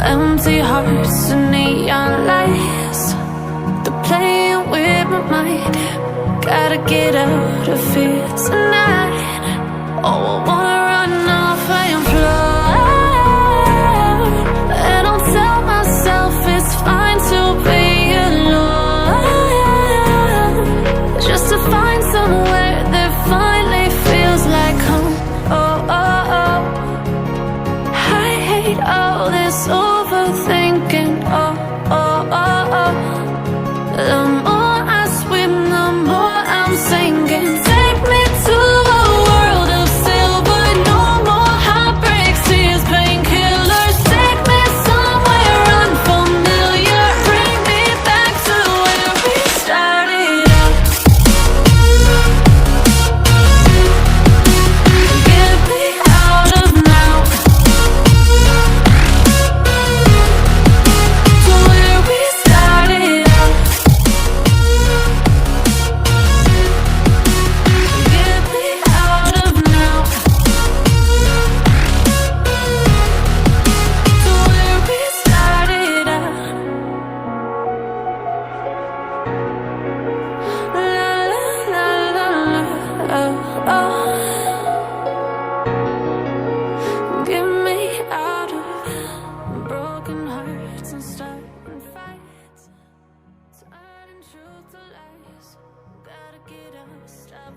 Empty hearts and neon lights, they're playing with my mind. Gotta get out of here tonight. Oh, I wanna run off and fly, and I'll tell myself it's fine to be alone, just to find somewhere that finally feels like home. Oh, oh, oh. I hate all this overthinking. Oh, oh, oh, oh. The more I swim, the more I'm sinking. Take me to a world of silver, no more heartbreaks, tears, painkillers. Take me somewhere unfamiliar, bring me back to where we started out. Get me out of now, to where we started out. Get me out of now, to where we started out. La la la la la, oh, oh. Get me out of broken hearts and starting fights, turning truth to lies. Gotta get up, stop